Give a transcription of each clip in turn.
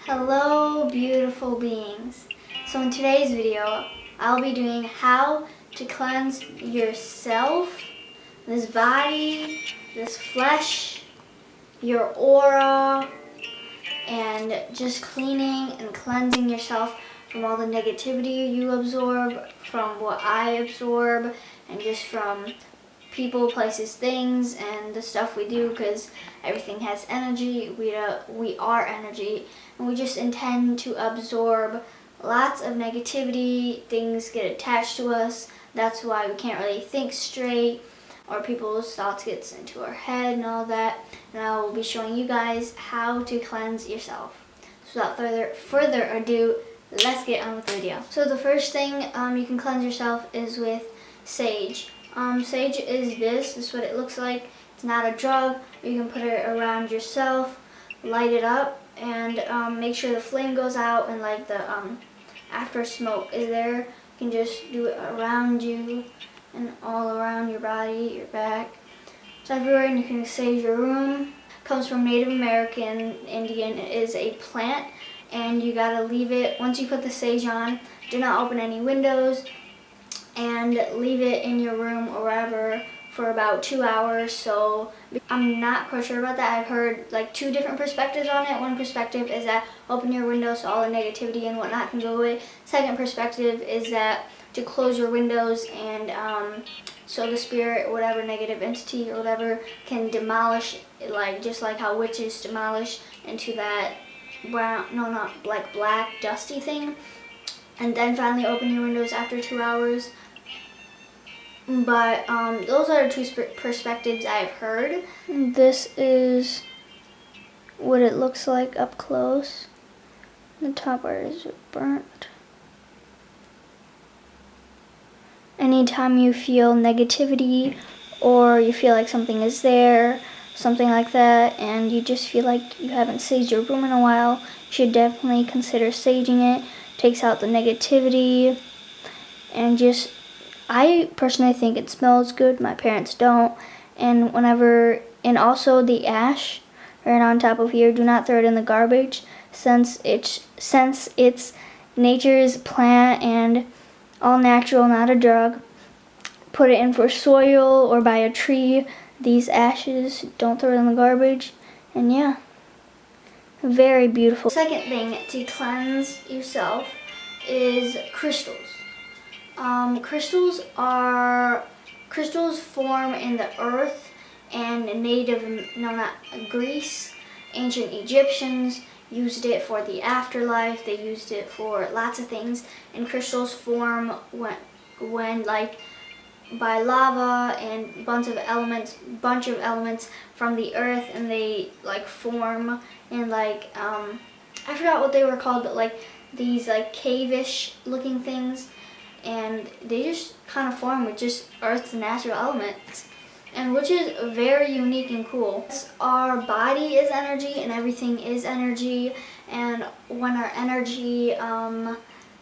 Hello, beautiful beings. So in today's video, I'll be doing how to cleanse yourself, this body, this flesh, your aura, and just cleaning and cleansing yourself from all the negativity you absorb, from what I absorb, and just from people, places, things, and the stuff we do, because everything has energy. We are energy, and we just intend to absorb lots of negativity. Things get attached to us. That's why we can't really think straight, or people's thoughts get into our head and all that. And I will be showing you guys how to cleanse yourself. So without further ado, let's get on with the video. So the first thing you can cleanse yourself is with sage. Sage is this is what it looks like. It's not a drug. You can put it around yourself, light it up, and make sure the flame goes out, and like the after smoke is there. You can just do it around you and all around your body, your back. It's everywhere, and you can sage your room. Comes from Native American Indian. It is a plant, and you gotta leave it, once you put the sage on, do not open any windows, and leave it in your room or wherever for about 2 hours. So I'm not quite sure about that. I've heard like 2 different perspectives on it. One perspective is that open your windows so all the negativity and whatnot can go away. Second perspective is that to close your windows, and so the spirit, whatever negative entity or whatever, can demolish, like just like how witches demolish into that brown, no, not like black dusty thing, and then finally open your windows after 2 hours. But those are the 2 perspectives I've heard. This is what it looks like up close. The top part is burnt. Anytime you feel negativity, or you feel like something is there, something like that, and you just feel like you haven't saged your room in a while, you should definitely consider saging it. Takes out the negativity, and just, I personally think it smells good. My parents don't. And also the ash right on top of here, do not throw it in the garbage, since it's nature's plant and all natural, not a drug. Put it in for soil or by a tree. These ashes, don't throw it in the garbage. And yeah, very beautiful. Second thing to cleanse yourself is crystals. Crystals form in the earth, and Greece, ancient Egyptians used it for the afterlife. They used it for lots of things, and crystals form when like by lava and bunch of elements from the earth, and they like form in like I forgot what they were called, but like these like cave-ish looking things, and they just kind of form with just Earth's natural elements, and which is very unique and cool. Our body is energy, and everything is energy, and when our energy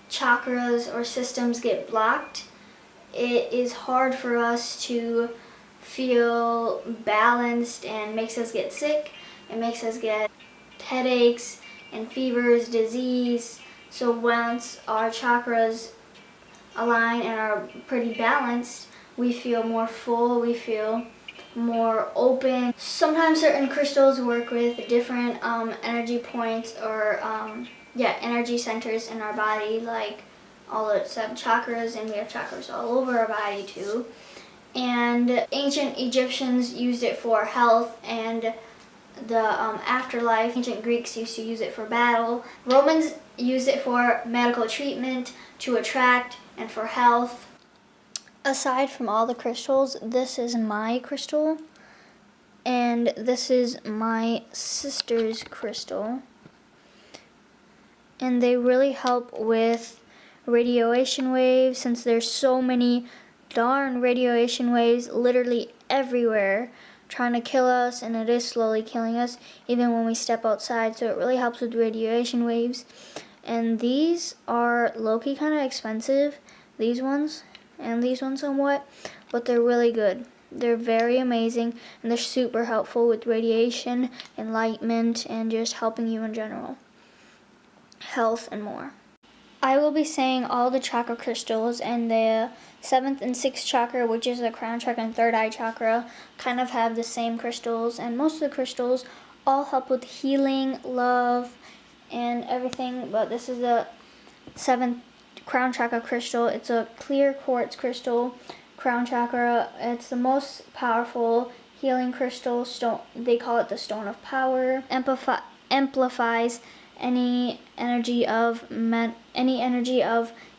chakras or systems get blocked, it is hard for us to feel balanced, and makes us get sick. It makes us get headaches and fevers, disease. So once our chakras align and are pretty balanced, we feel more full, we feel more open. Sometimes certain crystals work with different energy points, or energy centers in our body, like all the 7 chakras, and we have chakras all over our body too. And ancient Egyptians used it for health and the afterlife. Ancient Greeks used to use it for battle. Romans used it for medical treatment, to attract, and for health. Aside from all the crystals, this is my crystal, and this is my sister's crystal, and they really help with radiation waves, since there's so many darn radiation waves literally everywhere trying to kill us, and it is slowly killing us even when we step outside. So it really helps with radiation waves. And these are low-key kind of expensive, these ones and these ones somewhat, but they're really good. They're very amazing, and they're super helpful with radiation, enlightenment, and just helping you in general. health, and more. I will be saying all the chakra crystals, and the 7th and 6th chakra, which is the crown chakra and third eye chakra, kind of have the same crystals, and most of the crystals all help with healing, love, and everything. But this is the 7th crown chakra crystal. It's a clear quartz crystal, crown chakra. It's the most powerful healing crystal stone. They call it the stone of power. Amplifies any energy of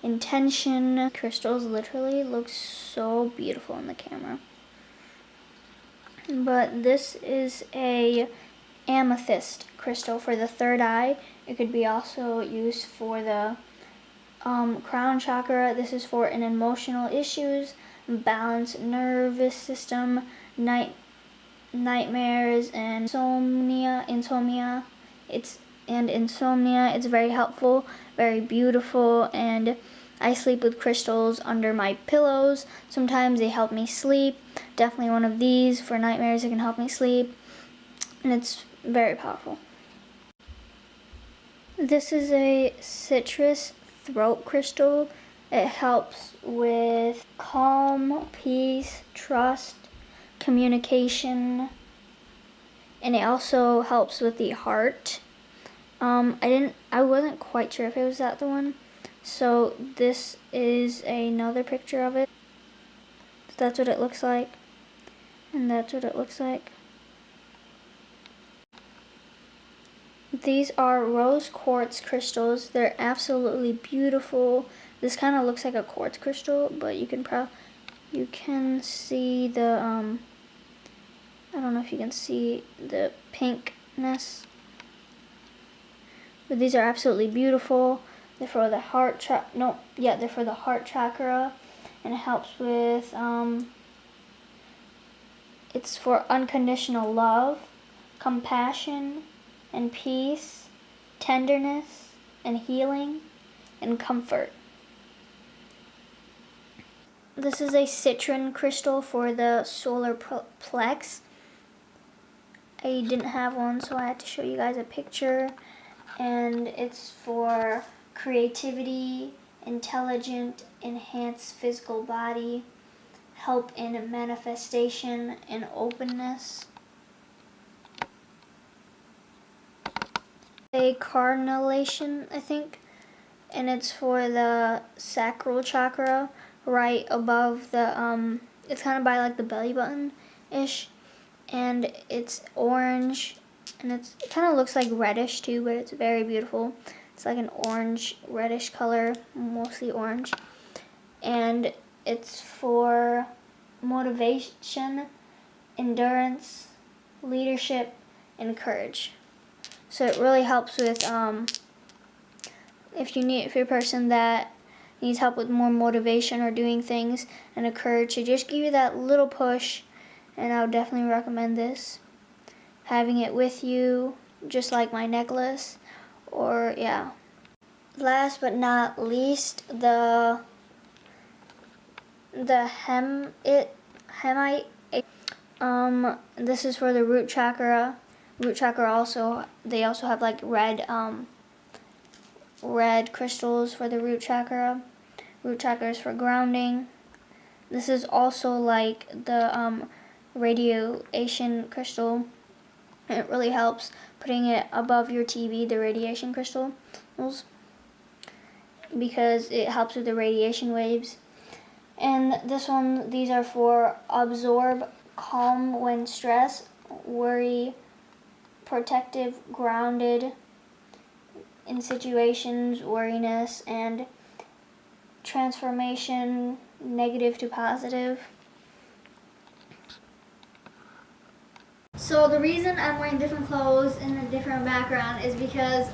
intention. Crystals literally look so beautiful in the camera. But this is a amethyst crystal for the third eye. It could be also used for the crown chakra. This is for an emotional issues, balanced nervous system, nightmares, and insomnia. It's very helpful, very beautiful, and I sleep with crystals under my pillows. Sometimes they help me sleep. Definitely one of these for nightmares. It can help me sleep, and it's very powerful. This is a citrus throat crystal. It helps with calm, peace, trust, communication, and it also helps with the heart. I wasn't quite sure if it was that the one. So this is another picture of it. That's what it looks like. And that's what it looks like. These are rose quartz crystals. They're absolutely beautiful. This kind of looks like a quartz crystal, but you can see the I don't know if you can see the pinkness. But these are absolutely beautiful. They're for the heart they're for the heart chakra, and it helps with it's for unconditional love, compassion, and peace, tenderness, and healing, and comfort. This is a citron crystal for the solar plex. I didn't have one, so I had to show you guys a picture. And it's for creativity, intelligent, enhanced physical body, help in manifestation, and openness. A carnelian, I think, and it's for the sacral chakra, right above the it's kind of by like the belly button ish, and it's orange, and it kind of looks like reddish too, but it's very beautiful. It's like an orange reddish color, mostly orange, and it's for motivation, endurance, leadership, and courage. So it really helps with if you're a person that needs help with more motivation or doing things, and a courage to just give you that little push. And I would definitely recommend this. Having it with you, just like my necklace, or yeah. Last but not least, the hemite. This is for the root chakra. Root chakra they also have like red crystals for the root chakra. Root chakra is for grounding. This is also like the radiation crystal. It really helps putting it above your TV, the radiation crystals, because it helps with the radiation waves. And these are for absorb, calm when stressed, worry, protective, grounded in situations, worriness, and transformation, negative to positive. So the reason I'm wearing different clothes in a different background is because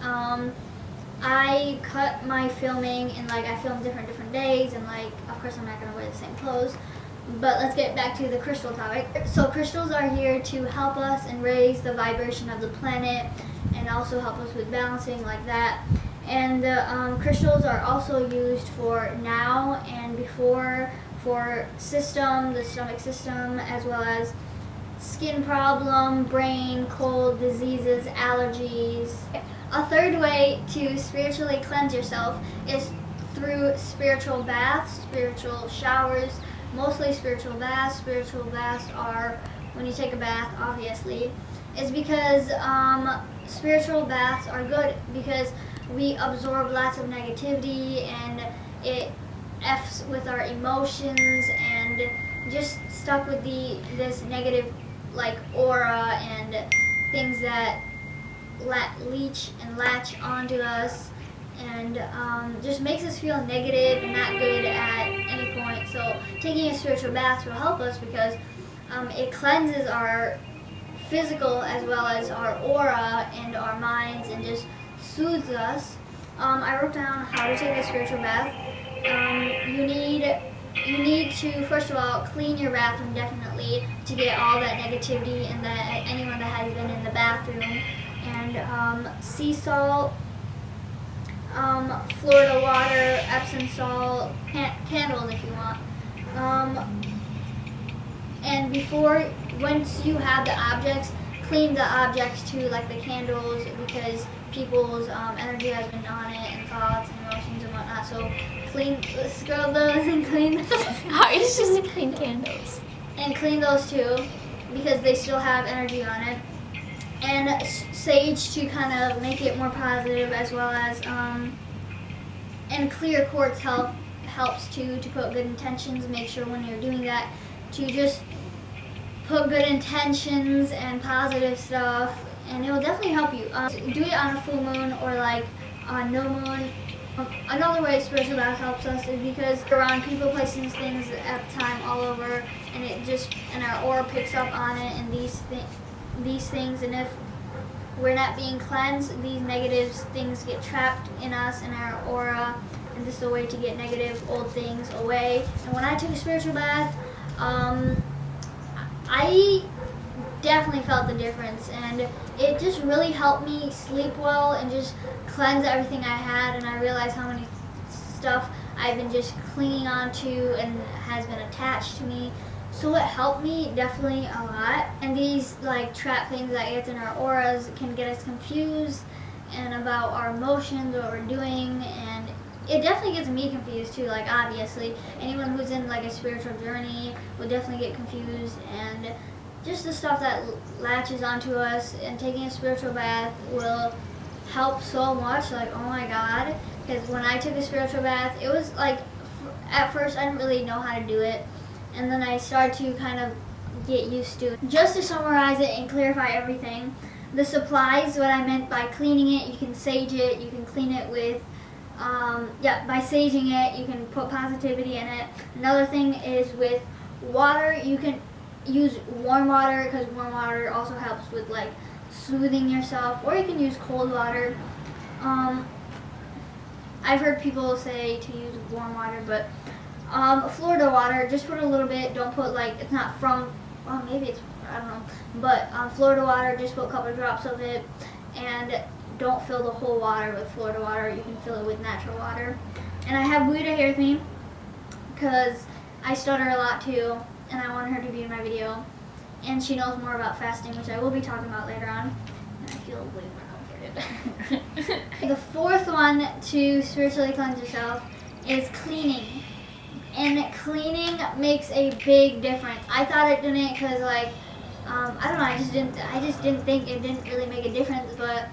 I cut my filming, and like I film different days, and like of course I'm not gonna wear the same clothes. But let's get back to the crystal topic. So crystals are here to help us and raise the vibration of the planet, and also help us with balancing like that. And the crystals are also used for now and before for the stomach system, as well as skin problem, brain, cold, diseases, allergies. A third way to spiritually cleanse yourself is through spiritual baths, spiritual showers, mostly spiritual baths. Spiritual baths are when you take a bath, obviously. Is because spiritual baths are good because we absorb lots of negativity and it F's with our emotions and just stuck with this negative like aura and things that leech and latch onto us and just makes us feel negative and not good at any point. So taking a spiritual bath will help us because it cleanses our physical as well as our aura and our minds and just soothes us. I wrote down how to take a spiritual bath. You need to, first of all, clean your bathroom definitely to get all that negativity and that anyone that has been in the bathroom. And sea salt, Florida water, Epsom salt, candles if you want. And once you have the objects, clean the objects too, like the candles, because people's energy has been on it and thoughts and emotions and whatnot. So scrub those and clean those. How are you supposed to clean candles? And clean those too, because they still have energy on it. And sage to kind of make it more positive, as well as and clear quartz helps too, to put good intentions. Make sure when you're doing that to just put good intentions and positive stuff, and it will definitely help you. Do it on a full moon or like on no moon. Another way spiritual bath helps us is because we're around people, places, things at the time all over, and our aura picks up on it and these things, and if we're not being cleansed, these negative things get trapped in us and our aura, and this is a way to get negative old things away. And when I took a spiritual bath, I definitely felt the difference, and it just really helped me sleep well and just cleanse everything I had, and I realized how many stuff I've been just clinging on to and has been attached to me. So it helped me definitely a lot. And these like trap things that get in our auras can get us confused and about our emotions, what we're doing, and it definitely gets me confused too. Like obviously, anyone who's in like a spiritual journey will definitely get confused, and just the stuff that latches onto us. And taking a spiritual bath will help so much. Like, oh my God, because when I took a spiritual bath, it was like at first I didn't really know how to do it, and then I started to kind of get used to it. Just to summarize it and clarify everything, the supplies, what I meant by cleaning it, you can sage it, you can clean it with by saging it, you can put positivity in it. Another thing is with water, you can use warm water, because warm water also helps with like soothing yourself, or you can use cold water. I've heard people say to use warm water, but Florida water, just put a little bit, don't put like, it's not from, well maybe it's, I don't know, but Florida water, just put a couple of drops of it, and don't fill the whole water with Florida water, you can fill it with natural water. And I have Buddha here with me, because I stutter a lot too, and I want her to be in my video, and she knows more about fasting, which I will be talking about later on, and I feel way more comforted. The fourth one to spiritually cleanse yourself is cleaning. And cleaning makes a big difference. I thought it didn't, because like, I don't know, I just didn't think it didn't really make a difference, but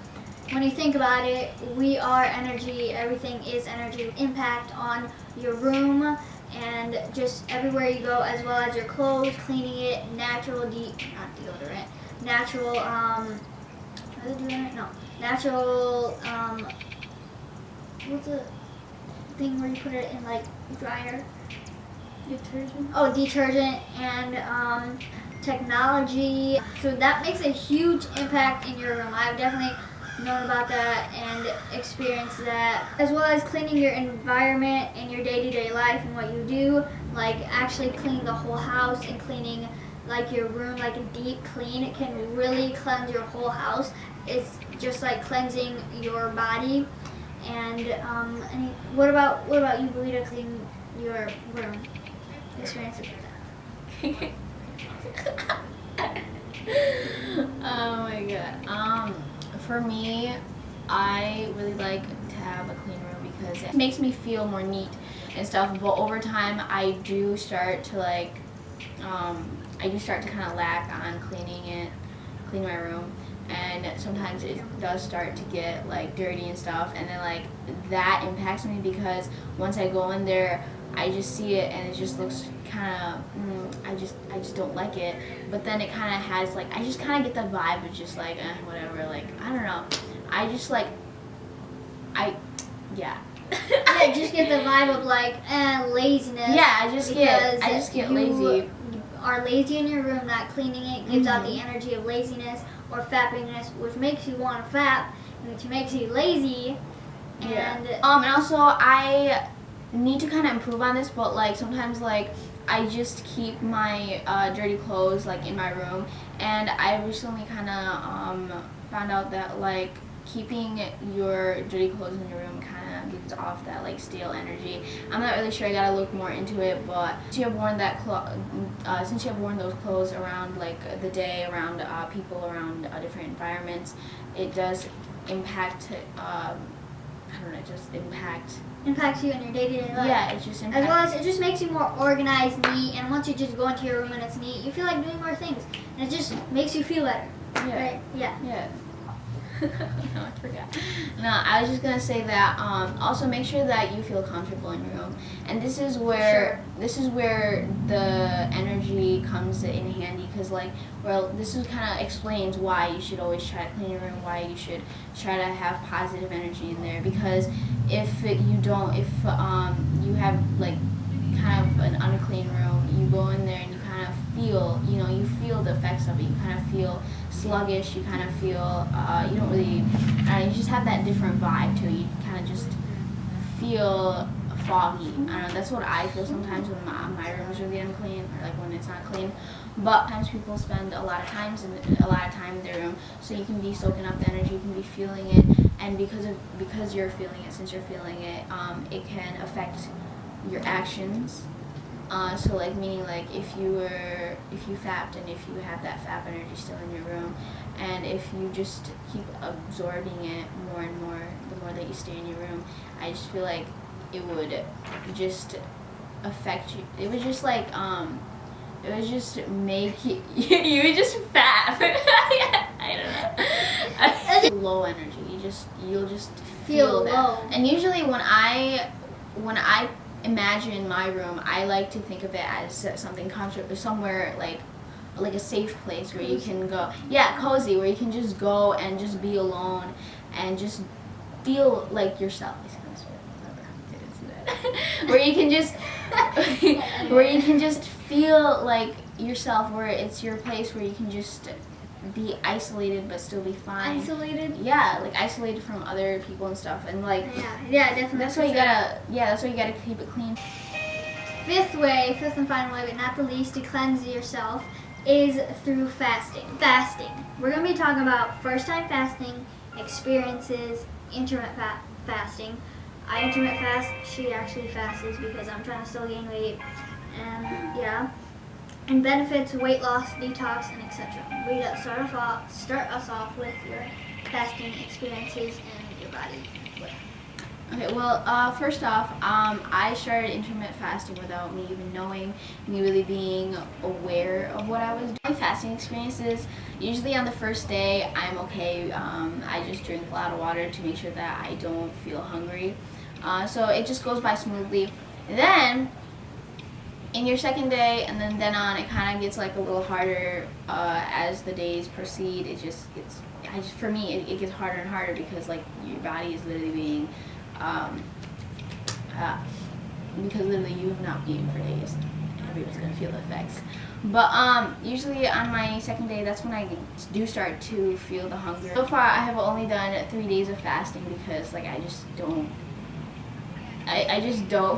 when you think about it, we are energy, everything is energy. Impact on your room and just everywhere you go, as well as your clothes, cleaning it, natural natural, what's the thing where you put it in like dryer? Detergent? Oh, detergent and technology. So that makes a huge impact in your room. I've definitely known about that and experienced that, as well as cleaning your environment and your day-to-day life and what you do, like actually cleaning the whole house and cleaning like your room, like a deep clean. It can really cleanse your whole house. It's just like cleansing your body. And what about you, Belita, cleaning your room? Experiences with that. Oh my God. For me, I really like to have a clean room because it makes me feel more neat and stuff. But over time, I do start to like, kind of lack on clean my room. And sometimes it does start to get like dirty and stuff, and then like that impacts me because once I go in there, I just see it and it just looks kind of, I just don't like it. But then it kind of has like, I just kind of get the vibe of just like, whatever, like, I don't know. I just like, yeah. Yeah, just get the vibe of like, laziness. Yeah, I just get lazy. Are lazy in your room, not cleaning it, gives out the energy of laziness or fappiness, which makes you want to fap, which makes you lazy. And and also I need to kind of improve on this, but like sometimes like I just keep my dirty clothes like in my room, and I recently kind of found out that like keeping your dirty clothes in your room kind of gives off that like stale energy. I'm not really sure, I gotta look more into it, but since you have worn those clothes around like the day, around people, around different environments, it does impact impacts you in your day-to-day life. Yeah, it just impacts. As well as it just makes you more organized, neat, and once you just go into your room and it's neat, you feel like doing more things, and it just makes you feel better. Yeah. Right? Yeah. No, I forgot. No, I was just gonna say that also make sure that you feel comfortable in your room, and this is where the energy comes in handy, because like, well, this is kind of explains why you should always try to clean your room, why you should try to have positive energy in there, because if you have like kind of an unclean room, you go in there and you kind of feel, you feel the effects of it. You kind of feel sluggish. You kind of feel, you don't really, you just have that different vibe to it. You kind of just feel foggy. I don't know, that's what I feel sometimes when my room is really unclean, or like when it's not clean. But sometimes people spend a lot of time in their room, so you can be soaking up the energy, you can be feeling it, and because you're feeling it, since you're feeling it, it can affect your actions. So like, meaning like if you fapped, and if you have that fap energy still in your room, and if you just keep absorbing it more and more, the more that you stay in your room, I just feel like it would just affect you. It would just like, it would just make you, you would just fap. I don't know. Low energy. You'll just feel that. Low. And usually when I imagine my room, I like to think of it as something somewhere like a safe place where you can go. Yeah, cozy, where you can just go and just be alone and just feel like yourself. Where you can just feel like yourself, where it's your place where you can just be isolated but still be fine. Isolated? Yeah, like isolated from other people and stuff, and like, yeah, definitely. That's why you gotta keep it clean. Fifth and final way, but not the least, to cleanse yourself is through fasting. We're gonna be talking about first-time fasting, experiences, intermittent fasting. I intermittent fast. She actually fasts because I'm trying to still gain weight, and yeah. And benefits, weight loss, detox, and etc. We start us off with your fasting experiences and your body. Okay, well, first off, I started intermittent fasting without me even knowing, me really being aware of what I was doing. My fasting experiences, usually on the first day, I'm okay. I just drink a lot of water to make sure that I don't feel hungry. So it just goes by smoothly. Then, in your second day, and then on, it kind of gets like a little harder as the days proceed. It just gets, for me, it gets harder and harder, because like your body is literally being, because literally you have not eaten for days. Everyone's gonna feel the effects. But usually on my second day, that's when I do start to feel the hunger. So far, I have only done 3 days of fasting, because like I just don't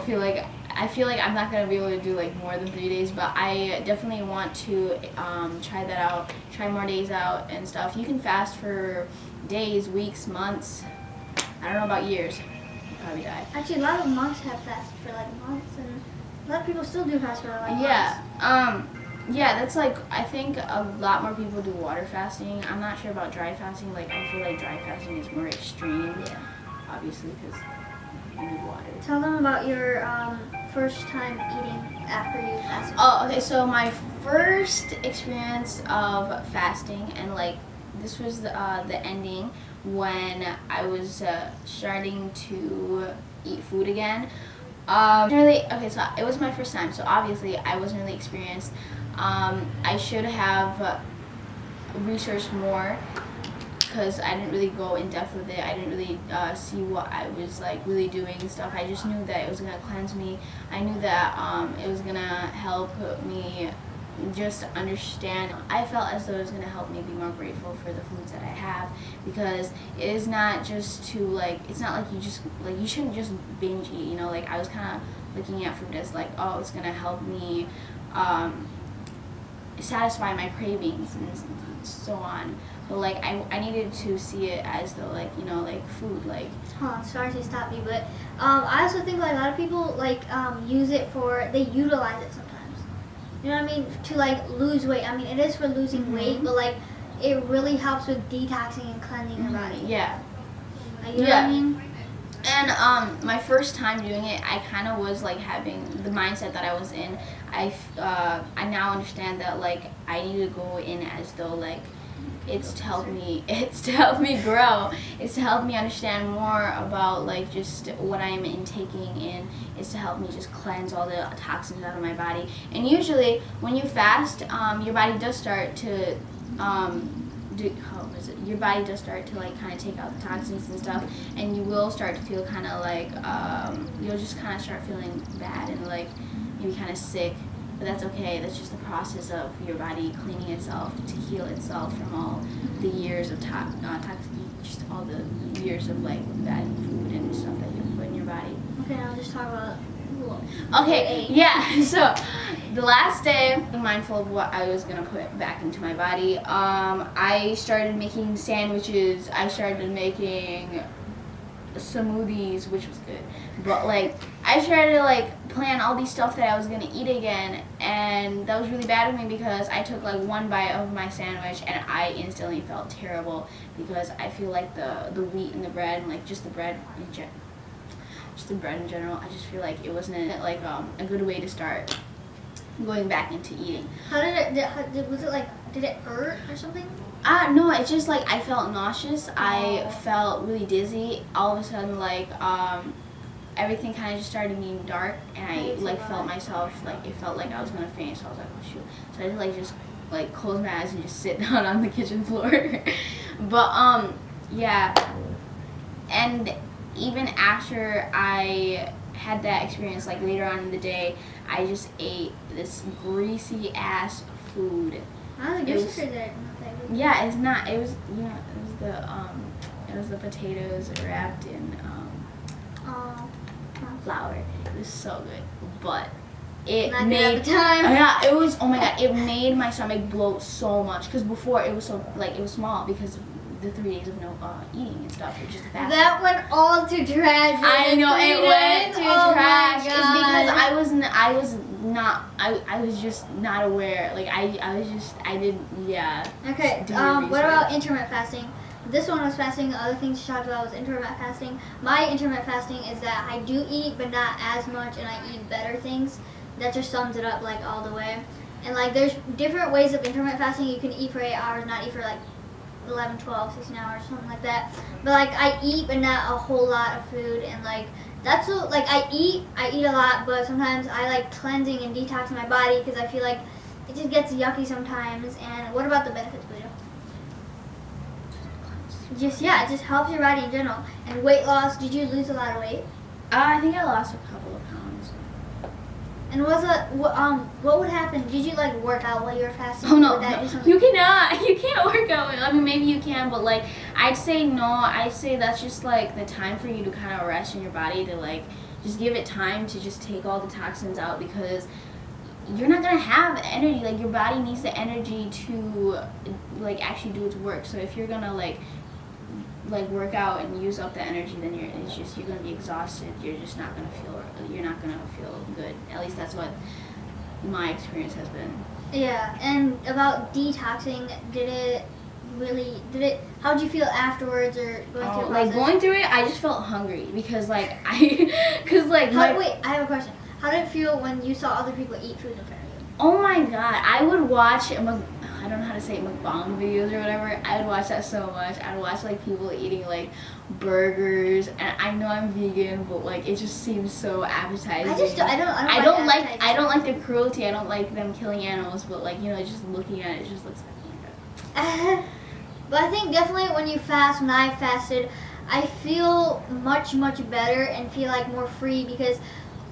feel like, I feel like I'm not going to be able to do like more than 3 days, but I definitely want to try that out, try more days out and stuff. You can fast for days, weeks, months. I don't know about years. You'll probably die. Actually, a lot of monks have fasted for like months, and a lot of people still do fast for like months. Yeah. Yeah, that's like, I think a lot more people do water fasting. I'm not sure about dry fasting. Like, I feel like dry fasting is more extreme. Yeah. Obviously, because you need water. Tell them about your first time eating after you fasted. Oh, okay. So my first experience of fasting, and like this was the ending when I was starting to eat food again. Okay, so it was my first time, so obviously I wasn't really experienced. I should have researched more because I didn't really go in depth with it. I didn't really see what I was like really doing and stuff. I just knew that it was gonna cleanse me. I knew that it was gonna help me just understand. I felt as though it was gonna help me be more grateful for the foods that I have, because it is not just to like, it's not like you shouldn't just binge eat, you know. Like, I was kind of looking at food as like, oh, it's gonna help me satisfy my cravings and so on. But like, I needed to see it as though, like, you know, like food, like. Sorry to stop you, but I also think like a lot of people like use it for, they utilize it sometimes. You know what I mean? To like lose weight. I mean, it is for losing weight, but like it really helps with detoxing and cleansing your body. Yeah. Like, you know what I mean? And my first time doing it, I kind of was like having the mindset that I was in. I now understand that like I need to go in as though like it's to help me grow. It's to help me understand more about like just what I'm intaking in. It's to help me just cleanse all the toxins out of my body. And usually when you fast, your body does start to your body does start to like kind of take out the toxins and stuff, and you will start to feel kind of like you'll just kind of start feeling bad and like maybe kind of sick. But that's okay. That's just the process of your body cleaning itself to heal itself from all the years of just all the years of like bad food and stuff that you put in your body. Okay, now just talk about. Okay, yeah. So the last day, being mindful of what I was gonna put back into my body. I started making sandwiches. I started making smoothies, which was good, but like I started to like plan all these stuff that I was gonna eat again, and that was really bad of me because I took like one bite of my sandwich and I instantly felt terrible, because I feel like the wheat and the bread and like just the bread in general, I just feel like it wasn't like a good way to start going back into eating. How did it? Was it like? Did it hurt or something? No, it's just like I felt nauseous. I felt really dizzy. All of a sudden, like everything kind of just started getting dark, and I like felt myself like it felt like I was gonna faint. So I was like, oh shoot! So I just like close my eyes and just sit down on the kitchen floor. But yeah, and even after I had that experience, like later on in the day, I just ate this greasy ass food. Yeah, it's not. It was, you know, it was the potatoes wrapped in flour. It was so good, but it not made good at the time. Yeah, it was. Oh my god, it made my stomach bloat so much, because before it was so like it was small because of the 3 days of no eating and stuff. It was just fast. That went all to trash. I know it went to trash. It's because I was just not aware. Like I didn't. Yeah. Okay. What about intermittent fasting? This one was fasting. The other thing she talked about was intermittent fasting. My intermittent fasting is that I do eat, but not as much, and I eat better things. That just sums it up like all the way. And like there's different ways of intermittent fasting. You can eat for 8 hours, not eat for like 11, 12, 16 hours, something like that. But like I eat, but not a whole lot of food, and like that's what, like I eat a lot, but sometimes I like cleansing and detoxing my body because I feel like it just gets yucky sometimes. And what about the benefits, Buddha? It just helps your body in general. And weight loss, did you lose a lot of weight? I think I lost a couple of pounds. And what would happen? Did you like work out while you were fasting? Oh no, you cannot. You can't work out. I mean, maybe you can, but like I'd say no. I'd say that's just like the time for you to kind of rest in your body, to like just give it time to just take all the toxins out, because you're not gonna have energy. Like your body needs the energy to like actually do its work. So if you're gonna like work out and use up the energy, then you're gonna be exhausted. You're not gonna feel good. At least that's what my experience has been. Yeah, and about detoxing, how'd you feel afterwards or going through the process? Going through it, I just felt hungry because wait, I have a question. How did it feel when you saw other people eat food in front of you? Oh my god, I would watch I don't know how to say mukbang videos or whatever. I would watch that so much. I'd watch like people eating like burgers, and I know I'm vegan, but like it just seems so appetizing. I don't like the cruelty. I don't like them killing animals, but like, you know, just looking at it, it just looks like But I think definitely when you fast, when I fasted, I feel much better and feel like more free because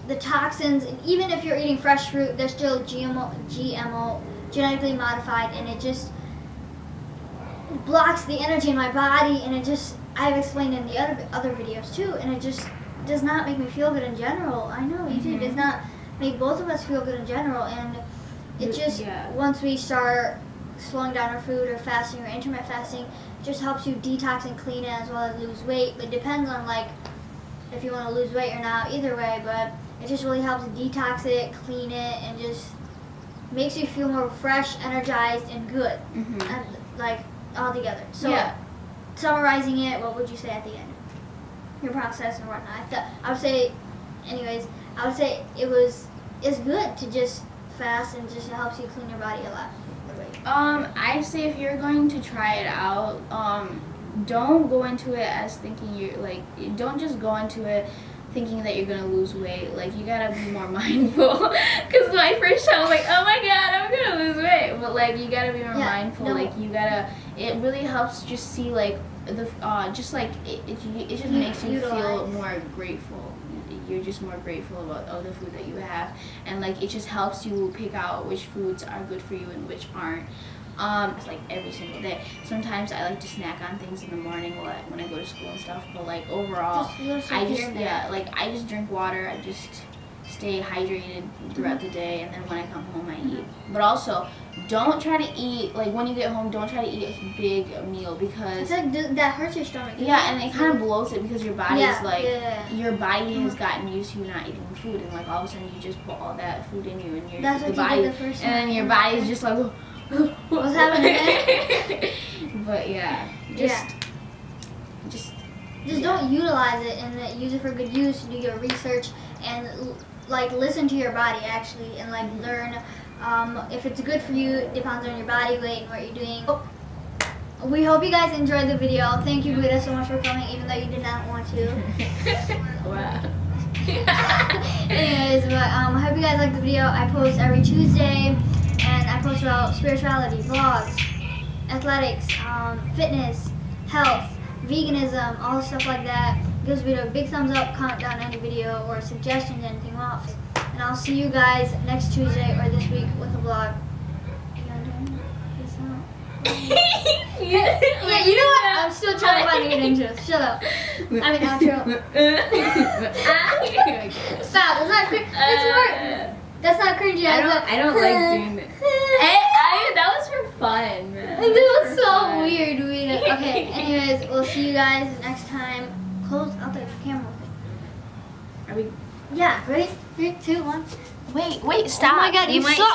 the toxins, even if you're eating fresh fruit, they're still GMO, genetically modified, and it just blocks the energy in my body, and it just, I've explained in the other videos too, and it just does not make me feel good in general. I know you do. It does not make both of us feel good in general, and it just, once we start slowing down our food or fasting or intermittent fasting, it just helps you detox and clean it as well as lose weight. It depends on like if you want to lose weight or not, either way, but it just really helps detox it, clean it, and just makes you feel more fresh, energized, and good, and like all together. So summarizing it, what would you say at the end? Your process and whatnot. I would say it's good to just fast, and just helps you clean your body a lot. I say if you're going to try it out, don't go into it as thinking don't just go into it thinking that you're gonna lose weight. Like, you gotta be more mindful. Cause my first time I was like, oh my god, I'm gonna lose weight. But like, you gotta be more mindful. No. Like, you gotta. It really helps just see like the it just makes you feel more grateful. You're just more grateful about all the food that you have, and like it just helps you pick out which foods are good for you and which aren't. It's like every single day. Sometimes I like to snack on things in the morning when I go to school and stuff, but like overall I just drink water. I just stay hydrated throughout the day, and then when I come home I eat. But also, don't try to eat, like when you get home, don't try to eat a big meal because that hurts your stomach. Yeah, and it kind of bloats it because your body is your body has gotten used to you not eating food, and like all of a sudden you just put all that food in you, and and then your body's just like, what's happening? But just don't utilize it, and use it for good use. Do your research and like listen to your body actually, and like learn if it's good for you. It depends on your body weight and what you're doing. We hope you guys enjoyed the video. Thank you, Buddha, so much for coming, even though you did not want to. Wow. Anyways, but I hope you guys liked the video. I post every Tuesday, and I post about spirituality, vlogs, athletics, fitness, health, veganism, all stuff like that. Give this video a big thumbs up, comment down any video or suggestions, anything off. And I'll see you guys next Tuesday or this week with a vlog. Peace out. Yeah, you know what? I'm still trying to find a good intro. Shut up. I mean outro. Stop. It's not cringy. It's more. That's not cringy. I don't like doing this. That was for fun. That was so weird. Okay. Anyways, we'll see you guys next time. Close out the camera. Are we? Yeah. Ready? 3, 2, 1. Wait. Stop. Oh my god, you suck.